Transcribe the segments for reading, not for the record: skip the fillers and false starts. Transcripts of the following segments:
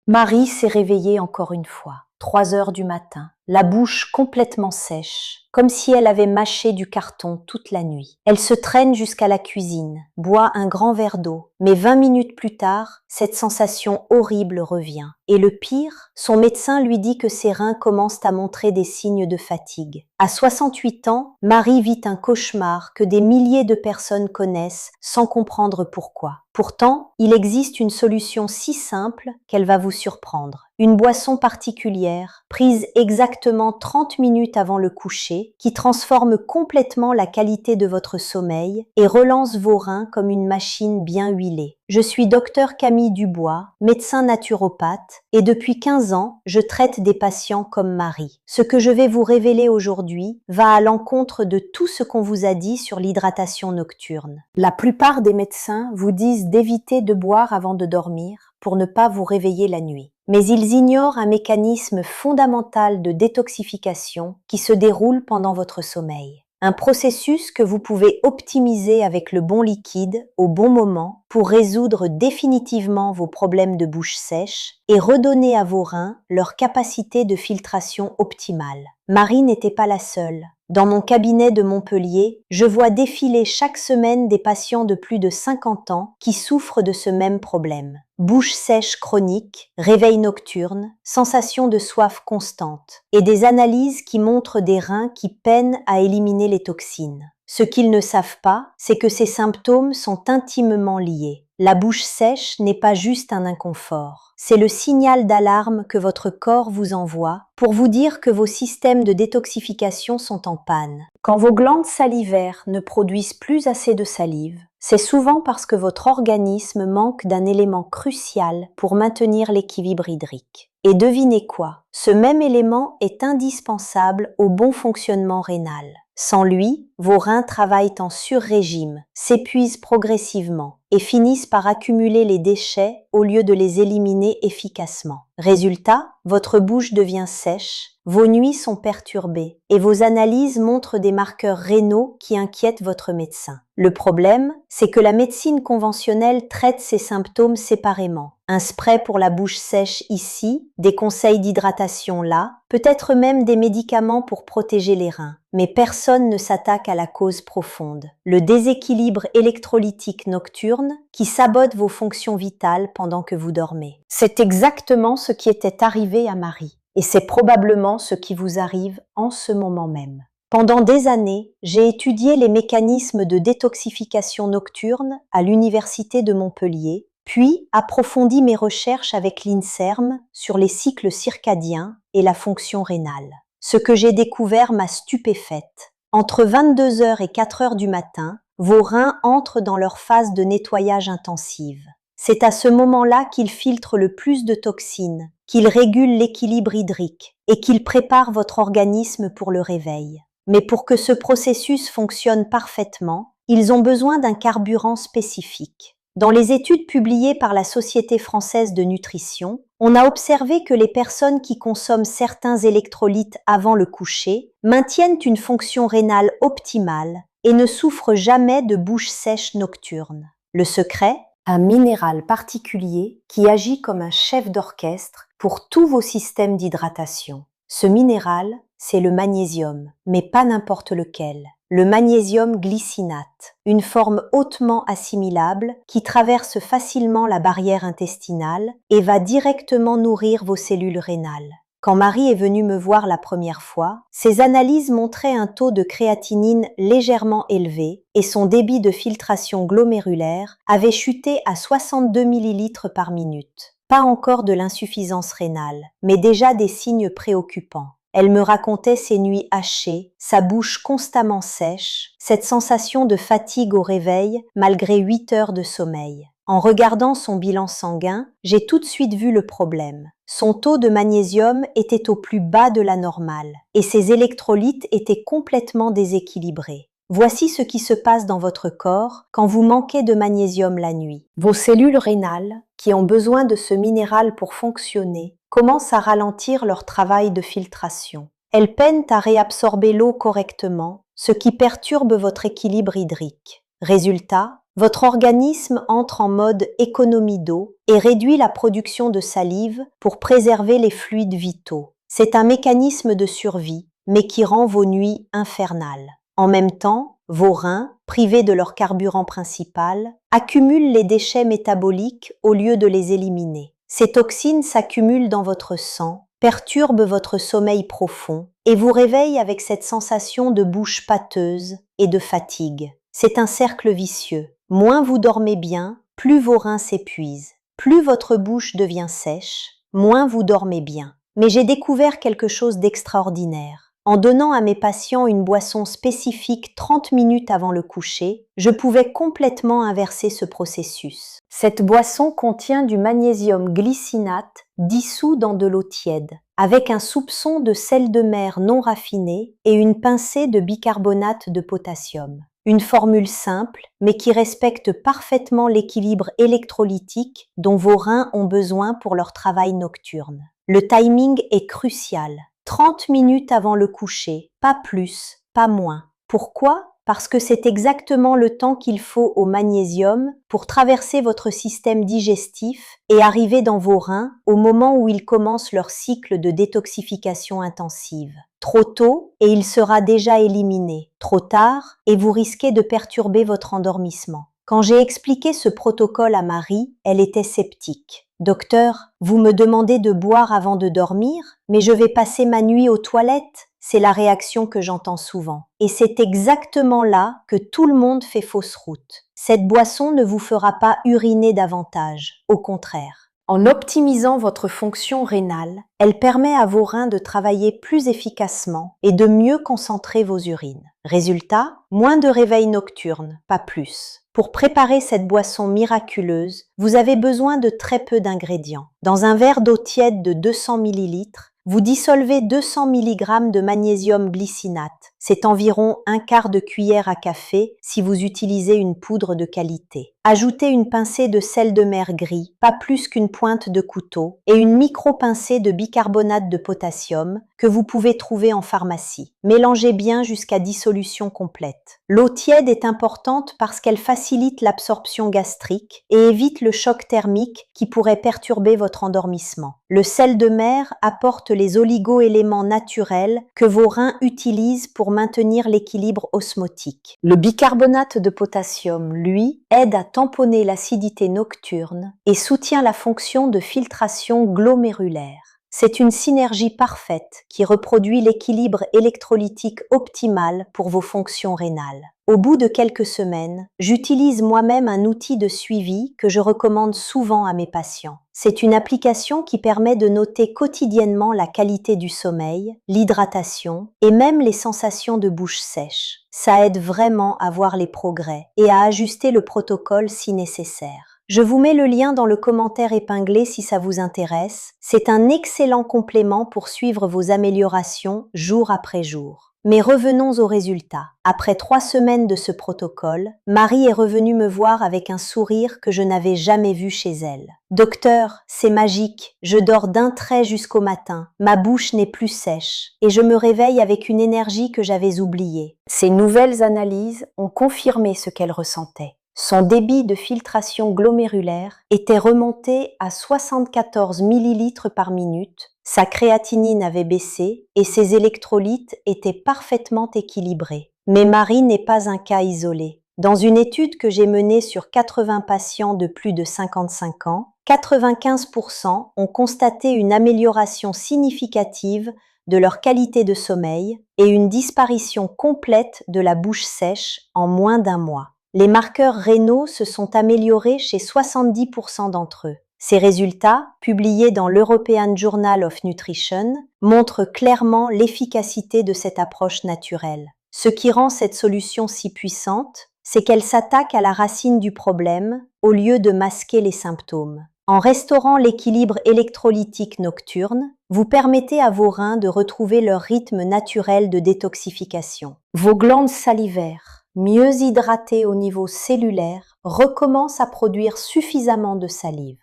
Marie s'est réveillée encore une fois, 3 heures du matin, la bouche complètement sèche, comme si elle avait mâché du carton toute la nuit. Elle se traîne jusqu'à la cuisine, boit un grand verre d'eau, mais 20 minutes plus tard, cette sensation horrible revient. Et le pire, son médecin lui dit que ses reins commencent à montrer des signes de fatigue. À 68 ans, Marie vit un cauchemar que des milliers de personnes connaissent sans comprendre pourquoi. Pourtant, il existe une solution si simple qu'elle va vous surprendre. Une boisson particulière, prise exactement 30 minutes avant le coucher, qui transforme complètement la qualité de votre sommeil et relance vos reins comme une machine bien huilée. Je suis Dr Camille Dubois, médecin naturopathe, et depuis 15 ans, je traite des patients comme Marie. Ce que je vais vous révéler aujourd'hui va à l'encontre de tout ce qu'on vous a dit sur l'hydratation nocturne. La plupart des médecins vous disent d'éviter de boire avant de dormir pour ne pas vous réveiller la nuit. Mais ils ignorent un mécanisme fondamental de détoxification qui se déroule pendant votre sommeil. Un processus que vous pouvez optimiser avec le bon liquide au bon moment pour résoudre définitivement vos problèmes de bouche sèche et redonner à vos reins leur capacité de filtration optimale. Marie n'était pas la seule. Dans mon cabinet de Montpellier, je vois défiler chaque semaine des patients de plus de 50 ans qui souffrent de ce même problème. Bouche sèche chronique, réveil nocturne, sensation de soif constante et des analyses qui montrent des reins qui peinent à éliminer les toxines. Ce qu'ils ne savent pas, c'est que ces symptômes sont intimement liés. La bouche sèche n'est pas juste un inconfort. C'est le signal d'alarme que votre corps vous envoie pour vous dire que vos systèmes de détoxification sont en panne. Quand vos glandes salivaires ne produisent plus assez de salive, c'est souvent parce que votre organisme manque d'un élément crucial pour maintenir l'équilibre hydrique. Et devinez quoi? Ce même élément est indispensable au bon fonctionnement rénal. Sans lui, vos reins travaillent en sur-régime, s'épuisent progressivement et finissent par accumuler les déchets au lieu de les éliminer efficacement. Résultat, votre bouche devient sèche, vos nuits sont perturbées et vos analyses montrent des marqueurs rénaux qui inquiètent votre médecin. Le problème, c'est que la médecine conventionnelle traite ces symptômes séparément. Un spray pour la bouche sèche ici, des conseils d'hydratation là, peut-être même des médicaments pour protéger les reins. Mais personne ne s'attaque à la cause profonde, le déséquilibre électrolytique nocturne qui sabote vos fonctions vitales pendant que vous dormez. C'est exactement ce qui était arrivé à Marie, et c'est probablement ce qui vous arrive en ce moment même. Pendant des années, j'ai étudié les mécanismes de détoxification nocturne à l'Université de Montpellier, puis approfondi mes recherches avec l'INSERM sur les cycles circadiens et la fonction rénale. Ce que j'ai découvert m'a stupéfaite. Entre 22 heures et 4 heures du matin, vos reins entrent dans leur phase de nettoyage intensive. C'est à ce moment-là qu'ils filtrent le plus de toxines, qu'ils régulent l'équilibre hydrique et qu'ils préparent votre organisme pour le réveil. Mais pour que ce processus fonctionne parfaitement, ils ont besoin d'un carburant spécifique. Dans les études publiées par la Société française de nutrition, on a observé que les personnes qui consomment certains électrolytes avant le coucher maintiennent une fonction rénale optimale et ne souffrent jamais de bouche sèche nocturne. Le secret? Un minéral particulier qui agit comme un chef d'orchestre pour tous vos systèmes d'hydratation. Ce minéral, c'est le magnésium, mais pas n'importe lequel. Le magnésium glycinate, une forme hautement assimilable qui traverse facilement la barrière intestinale et va directement nourrir vos cellules rénales. Quand Marie est venue me voir la première fois, ses analyses montraient un taux de créatinine légèrement élevé et son débit de filtration glomérulaire avait chuté à 62 ml par minute. Pas encore de l'insuffisance rénale, mais déjà des signes préoccupants. Elle me racontait ses nuits hachées, sa bouche constamment sèche, cette sensation de fatigue au réveil malgré 8 heures de sommeil. En regardant son bilan sanguin, j'ai tout de suite vu le problème. Son taux de magnésium était au plus bas de la normale et ses électrolytes étaient complètement déséquilibrés. Voici ce qui se passe dans votre corps quand vous manquez de magnésium la nuit. Vos cellules rénales, qui ont besoin de ce minéral pour fonctionner, commencent à ralentir leur travail de filtration. Elles peinent à réabsorber l'eau correctement, ce qui perturbe votre équilibre hydrique. Résultat, votre organisme entre en mode économie d'eau et réduit la production de salive pour préserver les fluides vitaux. C'est un mécanisme de survie, mais qui rend vos nuits infernales. En même temps, vos reins, privés de leur carburant principal, accumulent les déchets métaboliques au lieu de les éliminer. Ces toxines s'accumulent dans votre sang, perturbent votre sommeil profond et vous réveillent avec cette sensation de bouche pâteuse et de fatigue. C'est un cercle vicieux. Moins vous dormez bien, plus vos reins s'épuisent. Plus votre bouche devient sèche, moins vous dormez bien. Mais j'ai découvert quelque chose d'extraordinaire. En donnant à mes patients une boisson spécifique 30 minutes avant le coucher, je pouvais complètement inverser ce processus. Cette boisson contient du magnésium glycinate dissous dans de l'eau tiède, avec un soupçon de sel de mer non raffiné et une pincée de bicarbonate de potassium. Une formule simple, mais qui respecte parfaitement l'équilibre électrolytique dont vos reins ont besoin pour leur travail nocturne. Le timing est crucial. 30 minutes avant le coucher, pas plus, pas moins. Pourquoi ? Parce que c'est exactement le temps qu'il faut au magnésium pour traverser votre système digestif et arriver dans vos reins au moment où ils commencent leur cycle de détoxification intensive. Trop tôt et il sera déjà éliminé. Trop tard et vous risquez de perturber votre endormissement. Quand j'ai expliqué ce protocole à Marie, elle était sceptique. « Docteur, vous me demandez de boire avant de dormir, mais je vais passer ma nuit aux toilettes ?» C'est la réaction que j'entends souvent. Et c'est exactement là que tout le monde fait fausse route. Cette boisson ne vous fera pas uriner davantage, au contraire. En optimisant votre fonction rénale, elle permet à vos reins de travailler plus efficacement et de mieux concentrer vos urines. Résultat, moins de réveils nocturnes, pas plus. Pour préparer cette boisson miraculeuse, vous avez besoin de très peu d'ingrédients. Dans un verre d'eau tiède de 200 ml, vous dissolvez 200 mg de magnésium glycinate. C'est environ un quart de cuillère à café si vous utilisez une poudre de qualité. Ajoutez une pincée de sel de mer gris, pas plus qu'une pointe de couteau, et une micro-pincée de bicarbonate de potassium que vous pouvez trouver en pharmacie. Mélangez bien jusqu'à dissolution complète. L'eau tiède est importante parce qu'elle facilite l'absorption gastrique et évite le choc thermique qui pourrait perturber votre endormissement. Le sel de mer apporte les oligo-éléments naturels que vos reins utilisent pour maintenir l'équilibre osmotique. Le bicarbonate de potassium, lui, aide à tamponner l'acidité nocturne et soutient la fonction de filtration glomérulaire. C'est une synergie parfaite qui reproduit l'équilibre électrolytique optimal pour vos fonctions rénales. Au bout de quelques semaines, j'utilise moi-même un outil de suivi que je recommande souvent à mes patients. C'est une application qui permet de noter quotidiennement la qualité du sommeil, l'hydratation et même les sensations de bouche sèche. Ça aide vraiment à voir les progrès et à ajuster le protocole si nécessaire. Je vous mets le lien dans le commentaire épinglé si ça vous intéresse. C'est un excellent complément pour suivre vos améliorations jour après jour. Mais revenons aux résultats. Après 3 semaines de ce protocole, Marie est revenue me voir avec un sourire que je n'avais jamais vu chez elle. « Docteur, c'est magique, je dors d'un trait jusqu'au matin, ma bouche n'est plus sèche et je me réveille avec une énergie que j'avais oubliée. » Ces nouvelles analyses ont confirmé ce qu'elle ressentait. Son débit de filtration glomérulaire était remonté à 74 ml par minute, sa créatinine avait baissé et ses électrolytes étaient parfaitement équilibrés. Mais Marie n'est pas un cas isolé. Dans une étude que j'ai menée sur 80 patients de plus de 55 ans, 95% ont constaté une amélioration significative de leur qualité de sommeil et une disparition complète de la bouche sèche en moins d'1 mois. Les marqueurs rénaux se sont améliorés chez 70% d'entre eux. Ces résultats, publiés dans l'European Journal of Nutrition, montrent clairement l'efficacité de cette approche naturelle. Ce qui rend cette solution si puissante, c'est qu'elle s'attaque à la racine du problème au lieu de masquer les symptômes. En restaurant l'équilibre électrolytique nocturne, vous permettez à vos reins de retrouver leur rythme naturel de détoxification. Vos glandes salivaires, mieux hydratées au niveau cellulaire, recommencent à produire suffisamment de salive.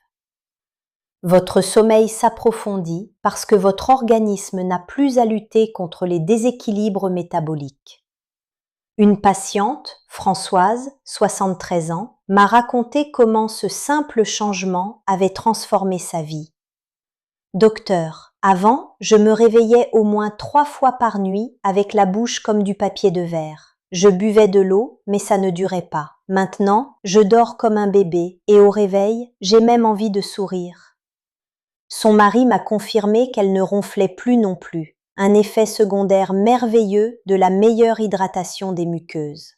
Votre sommeil s'approfondit parce que votre organisme n'a plus à lutter contre les déséquilibres métaboliques. Une patiente, Françoise, 73 ans, m'a raconté comment ce simple changement avait transformé sa vie. Docteur, avant, je me réveillais au moins 3 fois par nuit avec la bouche comme du papier de verre. Je buvais de l'eau, mais ça ne durait pas. Maintenant, je dors comme un bébé et au réveil, j'ai même envie de sourire. Son mari m'a confirmé qu'elle ne ronflait plus non plus, un effet secondaire merveilleux de la meilleure hydratation des muqueuses.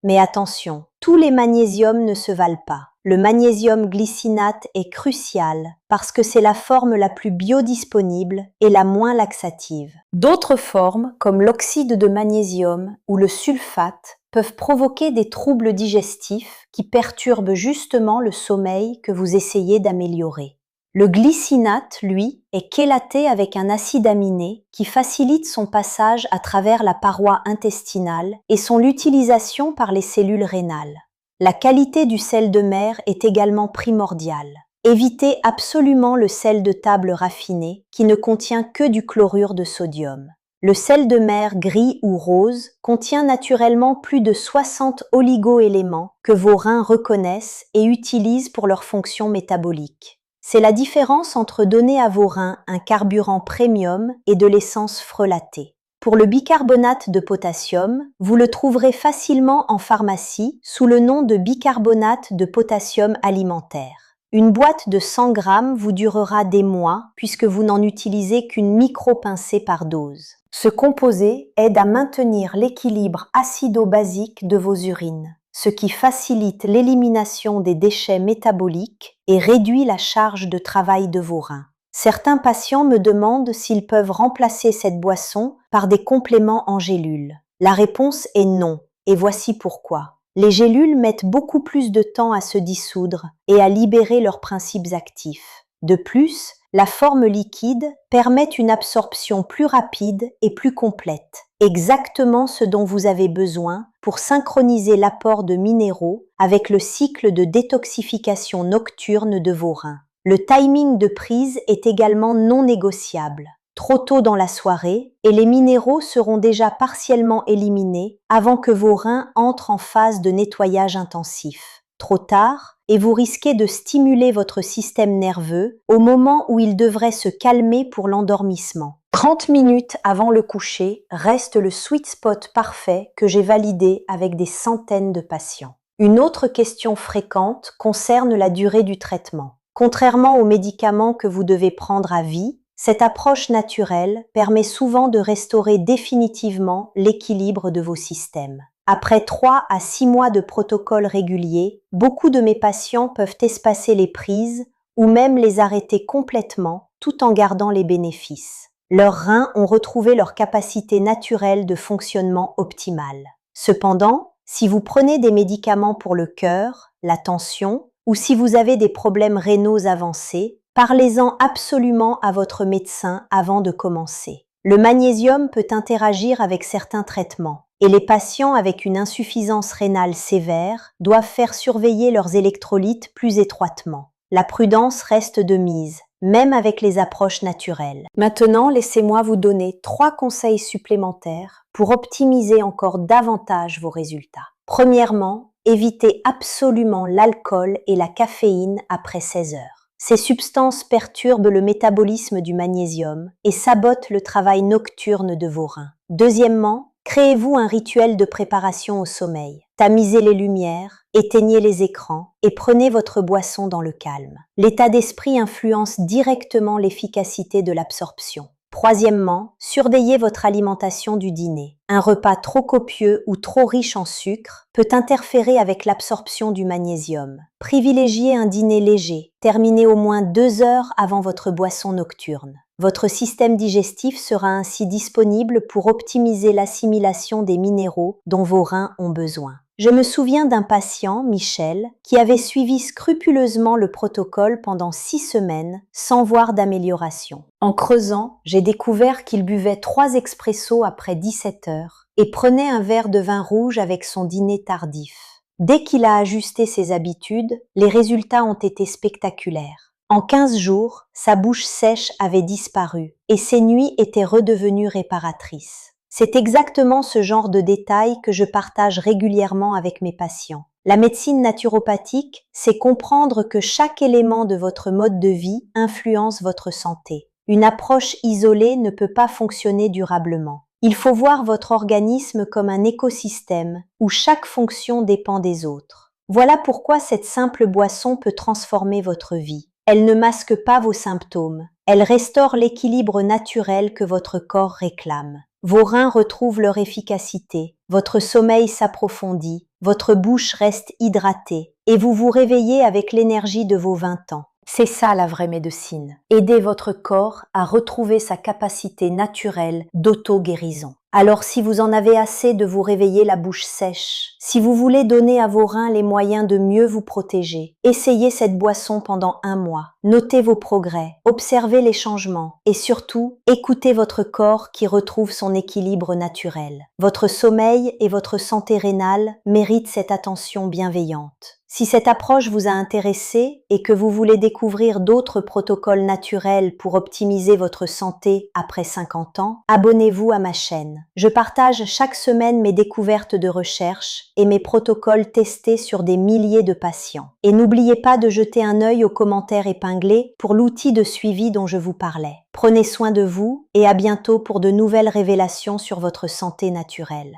Mais attention, tous les magnésiums ne se valent pas. Le magnésium glycinate est crucial parce que c'est la forme la plus biodisponible et la moins laxative. D'autres formes, comme l'oxyde de magnésium ou le sulfate, peuvent provoquer des troubles digestifs qui perturbent justement le sommeil que vous essayez d'améliorer. Le glycinate, lui, est chélaté avec un acide aminé qui facilite son passage à travers la paroi intestinale et son utilisation par les cellules rénales. La qualité du sel de mer est également primordiale. Évitez absolument le sel de table raffiné qui ne contient que du chlorure de sodium. Le sel de mer gris ou rose contient naturellement plus de 60 oligo-éléments que vos reins reconnaissent et utilisent pour leur fonction métabolique. C'est la différence entre donner à vos reins un carburant premium et de l'essence frelatée. Pour le bicarbonate de potassium, vous le trouverez facilement en pharmacie sous le nom de bicarbonate de potassium alimentaire. Une boîte de 100 grammes vous durera des mois puisque vous n'en utilisez qu'une micro-pincée par dose. Ce composé aide à maintenir l'équilibre acido-basique de vos urines, ce qui facilite l'élimination des déchets métaboliques et réduit la charge de travail de vos reins. Certains patients me demandent s'ils peuvent remplacer cette boisson par des compléments en gélules. La réponse est non, et voici pourquoi. Les gélules mettent beaucoup plus de temps à se dissoudre et à libérer leurs principes actifs. De plus, la forme liquide permet une absorption plus rapide et plus complète, exactement ce dont vous avez besoin pour synchroniser l'apport de minéraux avec le cycle de détoxification nocturne de vos reins. Le timing de prise est également non négociable. Trop tôt dans la soirée, et les minéraux seront déjà partiellement éliminés avant que vos reins entrent en phase de nettoyage intensif. Trop tard, et vous risquez de stimuler votre système nerveux au moment où il devrait se calmer pour l'endormissement. 30 minutes avant le coucher reste le sweet spot parfait que j'ai validé avec des centaines de patients. Une autre question fréquente concerne la durée du traitement. Contrairement aux médicaments que vous devez prendre à vie, cette approche naturelle permet souvent de restaurer définitivement l'équilibre de vos systèmes. Après 3 à 6 mois de protocole régulier, beaucoup de mes patients peuvent espacer les prises ou même les arrêter complètement tout en gardant les bénéfices. Leurs reins ont retrouvé leur capacité naturelle de fonctionnement optimale. Cependant, si vous prenez des médicaments pour le cœur, la tension, ou si vous avez des problèmes rénaux avancés, parlez-en absolument à votre médecin avant de commencer. Le magnésium peut interagir avec certains traitements et les patients avec une insuffisance rénale sévère doivent faire surveiller leurs électrolytes plus étroitement. La prudence reste de mise, même avec les approches naturelles. Maintenant, laissez-moi vous donner 3 conseils supplémentaires pour optimiser encore davantage vos résultats. Premièrement, évitez absolument l'alcool et la caféine après 16 heures. Ces substances perturbent le métabolisme du magnésium et sabotent le travail nocturne de vos reins. Deuxièmement, créez-vous un rituel de préparation au sommeil. Tamisez les lumières, éteignez les écrans et prenez votre boisson dans le calme. L'état d'esprit influence directement l'efficacité de l'absorption. Troisièmement, surveillez votre alimentation du dîner. Un repas trop copieux ou trop riche en sucre peut interférer avec l'absorption du magnésium. Privilégiez un dîner léger, terminé au moins 2 heures avant votre boisson nocturne. Votre système digestif sera ainsi disponible pour optimiser l'assimilation des minéraux dont vos reins ont besoin. Je me souviens d'un patient, Michel, qui avait suivi scrupuleusement le protocole pendant 6 semaines sans voir d'amélioration. En creusant, j'ai découvert qu'il buvait 3 expressos après 17 heures et prenait un verre de vin rouge avec son dîner tardif. Dès qu'il a ajusté ses habitudes, les résultats ont été spectaculaires. En 15 jours, sa bouche sèche avait disparu et ses nuits étaient redevenues réparatrices. C'est exactement ce genre de détails que je partage régulièrement avec mes patients. La médecine naturopathique, c'est comprendre que chaque élément de votre mode de vie influence votre santé. Une approche isolée ne peut pas fonctionner durablement. Il faut voir votre organisme comme un écosystème où chaque fonction dépend des autres. Voilà pourquoi cette simple boisson peut transformer votre vie. Elle ne masque pas vos symptômes. Elle restaure l'équilibre naturel que votre corps réclame. Vos reins retrouvent leur efficacité, votre sommeil s'approfondit, votre bouche reste hydratée et vous vous réveillez avec l'énergie de vos 20 ans. C'est ça la vraie médecine. Aider votre corps à retrouver sa capacité naturelle d'auto-guérison. Alors si vous en avez assez de vous réveiller la bouche sèche, si vous voulez donner à vos reins les moyens de mieux vous protéger, essayez cette boisson pendant 1 mois. Notez vos progrès, observez les changements et surtout, écoutez votre corps qui retrouve son équilibre naturel. Votre sommeil et votre santé rénale méritent cette attention bienveillante. Si cette approche vous a intéressé et que vous voulez découvrir d'autres protocoles naturels pour optimiser votre santé après 50 ans, abonnez-vous à ma chaîne. Je partage chaque semaine mes découvertes de recherche et mes protocoles testés sur des milliers de patients. Et n'oubliez pas de jeter un œil aux commentaires épinglés pour l'outil de suivi dont je vous parlais. Prenez soin de vous et à bientôt pour de nouvelles révélations sur votre santé naturelle.